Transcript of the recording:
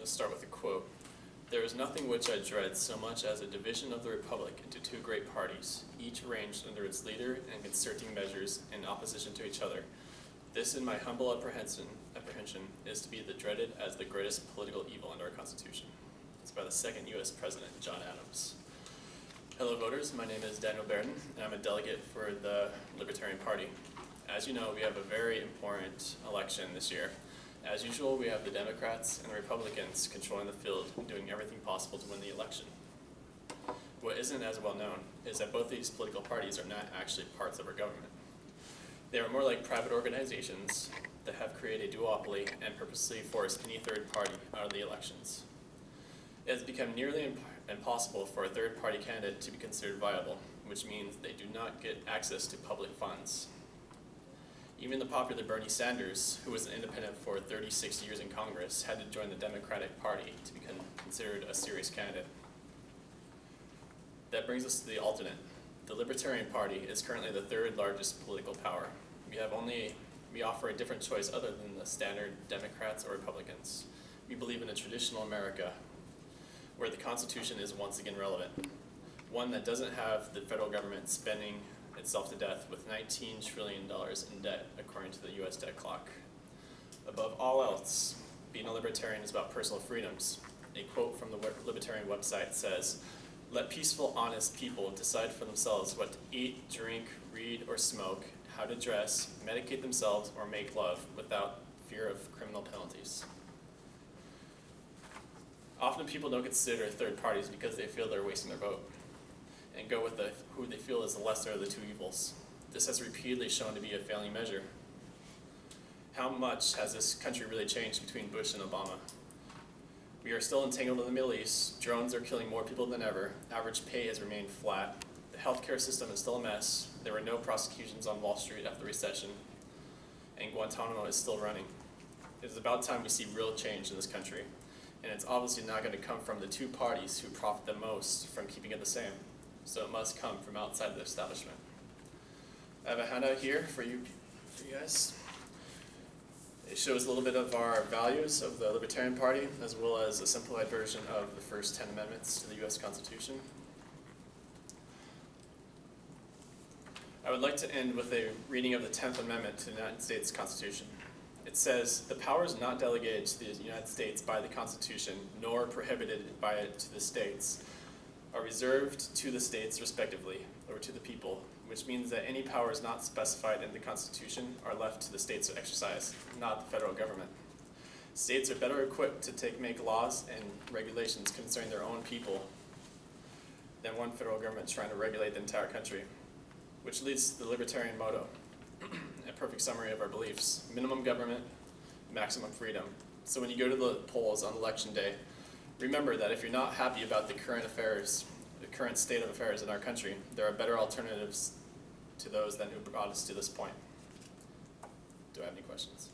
to start with a quote. "There is nothing which I dread so much as a division of the Republic into two great parties, each arranged under its leader and concerting measures in opposition to each other. This, in my humble apprehension, is to be dreaded as the greatest political evil under our Constitution." It's by the second U.S. President, John Adams. Hello voters, my name is Daniel Barton, and I'm a delegate for the Libertarian Party. As you know, we have a very important election this year. As usual, we have the Democrats and the Republicans controlling the field and doing everything possible to win the election. What isn't as well known is that both these political parties are not actually parts of our government. They are more like private organizations that have created a duopoly and purposely forced any third party out of the elections. It has become nearly impossible for a third-party candidate to be considered viable, which means they do not get access to public funds. Even the popular Bernie Sanders, who was an independent for 36 years in Congress, had to join the Democratic Party to be considered a serious candidate. That brings us to the alternate. The Libertarian Party is currently the third largest political power. We offer a different choice other than the standard Democrats or Republicans. We believe in a traditional America, where the Constitution is once again relevant. One that doesn't have the federal government spending itself to death with $19 trillion in debt, according to the US debt clock. Above all else, being a libertarian is about personal freedoms. A quote from the Libertarian website says, "Let peaceful, honest people decide for themselves what to eat, drink, read, or smoke, how to dress, medicate themselves, or make love without fear of criminal penalties." Often people don't consider third parties because they feel they're wasting their vote and go with who they feel is the lesser of the two evils. This has repeatedly shown to be a failing measure. How much has this country really changed between Bush and Obama? We are still entangled in the Middle East. Drones are killing more people than ever. Average pay has remained flat. The healthcare system is still a mess. There were no prosecutions on Wall Street after the recession. And Guantanamo is still running. It is about time we see real change in this country. And it's obviously not going to come from the two parties who profit the most from keeping it the same. So it must come from outside the establishment. I have a handout here for you guys. It shows a little bit of our values of the Libertarian Party, as well as a simplified version of the first 10 amendments to the U.S. Constitution. I would like to end with a reading of the 10th Amendment to the United States Constitution. It says, "The powers not delegated to the United States by the Constitution, nor prohibited by it to the states, are reserved to the states respectively, or to the people," which means that any powers not specified in the Constitution are left to the states to exercise, not the federal government. States are better equipped to make laws and regulations concerning their own people than one federal government trying to regulate the entire country, which leads to the libertarian motto. A perfect summary of our beliefs: minimum government, maximum freedom. So when you go to the polls on election day, remember that if you're not happy about the current state of affairs in our country, there are better alternatives to those than who brought us to this point. Do I have any questions?